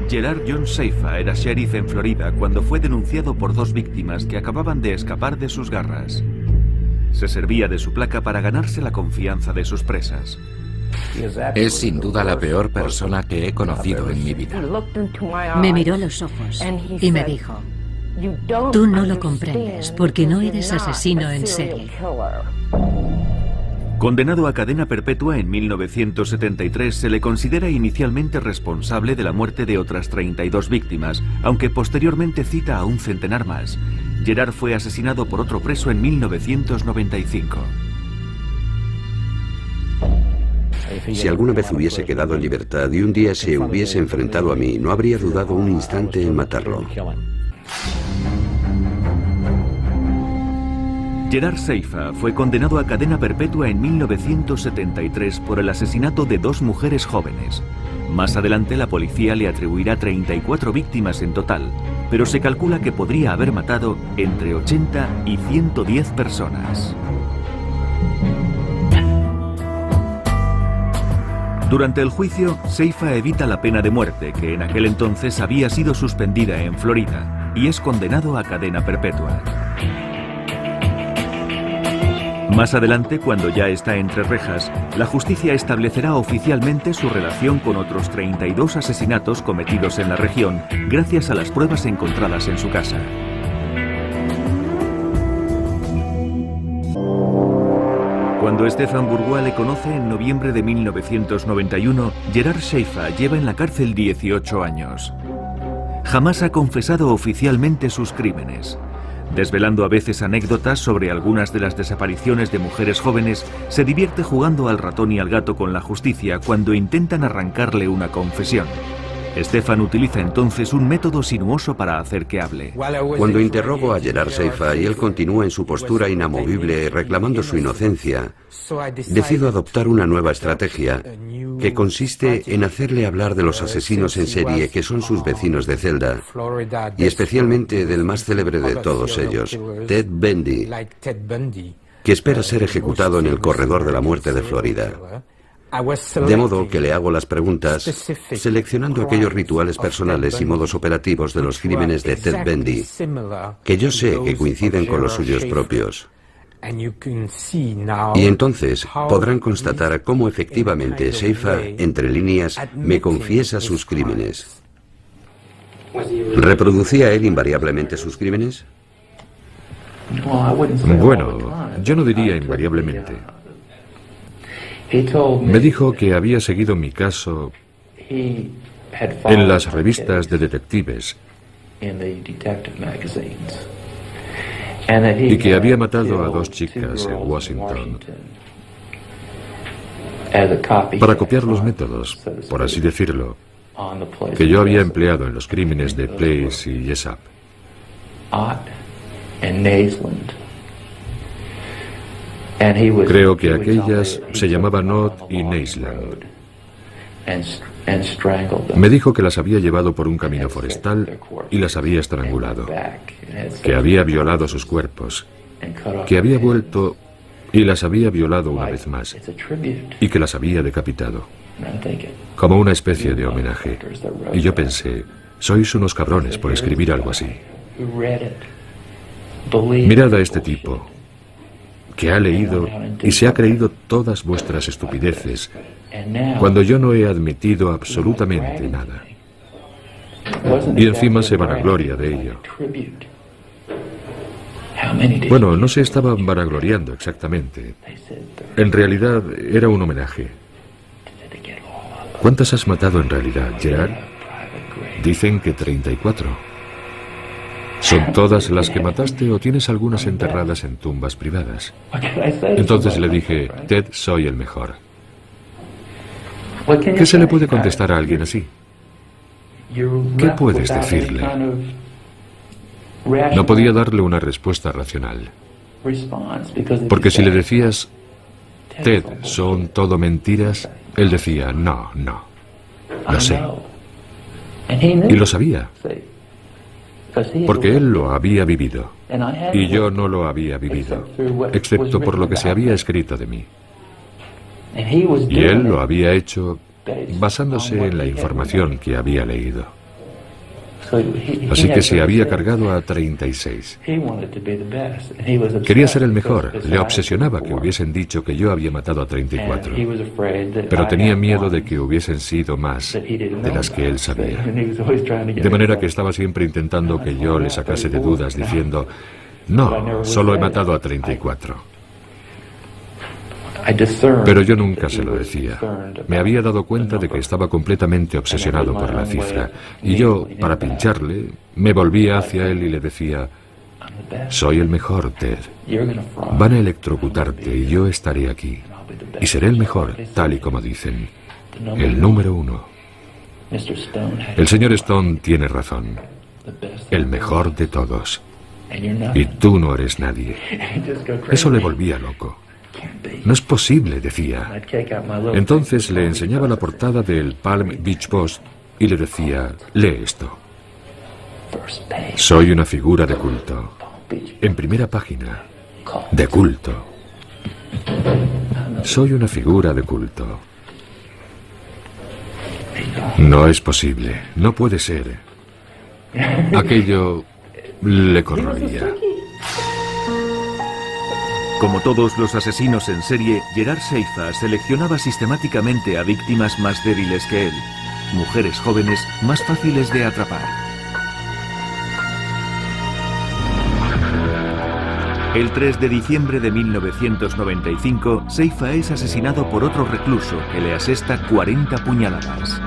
Gerard John Seifa era sheriff en Florida cuando fue denunciado por dos víctimas que acababan de escapar de sus garras. Se servía de su placa para ganarse la confianza de sus presas. Es sin duda la peor persona que he conocido en mi vida. Me miró a los ojos y me dijo: tú no lo comprendes porque no eres asesino en serie. Condenado a cadena perpetua en 1973, se le considera inicialmente responsable de la muerte de otras 32 víctimas, aunque posteriormente cita a un centenar más. Gerard fue asesinado por otro preso en 1995. Si alguna vez hubiese quedado en libertad y un día se hubiese enfrentado a mí, no habría dudado un instante en matarlo. Gerard Seifa fue condenado a cadena perpetua en 1973 por el asesinato de dos mujeres jóvenes. Más adelante la policía le atribuirá 34 víctimas en total, pero se calcula que podría haber matado entre 80 y 110 personas. Durante el juicio, Seifa evita la pena de muerte, que en aquel entonces había sido suspendida en Florida, y es condenado a cadena perpetua. Más adelante, cuando ya está entre rejas, la justicia establecerá oficialmente su relación con otros 32 asesinatos cometidos en la región, gracias a las pruebas encontradas en su casa. Cuando Stefan Bourgois le conoce en noviembre de 1991, Gerard Seifa lleva en la cárcel 18 años. Jamás ha confesado oficialmente sus crímenes. Desvelando a veces anécdotas sobre algunas de las desapariciones de mujeres jóvenes, se divierte jugando al ratón y al gato con la justicia cuando intentan arrancarle una confesión. Stefan utiliza entonces un método sinuoso para hacer que hable. Cuando interrogo a Gerard Seifa y él continúa en su postura inamovible reclamando su inocencia, decido adoptar una nueva estrategia que consiste en hacerle hablar de los asesinos en serie que son sus vecinos de celda, y especialmente del más célebre de todos ellos, Ted Bundy, que espera ser ejecutado en el corredor de la muerte de Florida. De modo que le hago las preguntas seleccionando aquellos rituales personales y modos operativos de los crímenes de Ted Bundy, que yo sé que coinciden con los suyos propios. Y entonces podrán constatar cómo efectivamente Seifa, entre líneas, me confiesa sus crímenes. ¿Reproducía él invariablemente sus crímenes? Bueno, yo no diría invariablemente. Me dijo que había seguido mi caso en las revistas de detectives y que había matado a dos chicas en Washington para copiar los métodos, por así decirlo, que yo había empleado en los crímenes de Place y Jessup. Creo que aquellas se llamaban Ott y Naisland. Me dijo que las había llevado por un camino forestal y las había estrangulado, que había violado sus cuerpos, que había vuelto y las había violado una vez más, y que las había decapitado, como una especie de homenaje. Y yo pensé, sois unos cabrones por escribir algo así. Mirad a este tipo, que ha leído y se ha creído todas vuestras estupideces, cuando yo no he admitido absolutamente nada. Y encima se vanagloria de ello. Bueno, no se estaban vanagloriando exactamente. En realidad era un homenaje. ¿Cuántas has matado en realidad, Gerard? Dicen que 34. ¿Son todas las que mataste o tienes algunas enterradas en tumbas privadas? Entonces le dije, Ted, soy el mejor. ¿Qué se le puede contestar a alguien así? ¿Qué puedes decirle? No podía darle una respuesta racional. Porque si le decías, Ted, son todo mentiras, él decía, no, no, lo sé. Y lo sabía. Porque él lo había vivido, y yo no lo había vivido, excepto por lo que se había escrito de mí. Y él lo había hecho basándose en la información que había leído. Así que se había cargado a 36. Quería ser el mejor. Le obsesionaba que hubiesen dicho que yo había matado a 34. Pero tenía miedo de que hubiesen sido más de las que él sabía. De manera que estaba siempre intentando que yo le sacase de dudas, diciendo, no, solo he matado a 34. Pero yo nunca se lo decía. Me había dado cuenta de que estaba completamente obsesionado por la cifra. Y yo, para pincharle, me volvía hacia él y le decía, soy el mejor, Ted. Van a electrocutarte y yo estaré aquí. Y seré el mejor, tal y como dicen. El número 1. El señor Stone tiene razón. El mejor de todos. Y tú no eres nadie. Eso le volvía loco. No es posible, decía. Entonces le enseñaba la portada del Palm Beach Post y le decía, lee esto. Soy una figura de culto. En primera página. De culto. Soy una figura de culto. No es posible. No puede ser. Aquello le corroía. Como todos los asesinos en serie, Gerard Seifa seleccionaba sistemáticamente a víctimas más débiles que él, mujeres jóvenes más fáciles de atrapar. El 3 de diciembre de 1995, Seifa es asesinado por otro recluso que le asesta 40 puñaladas.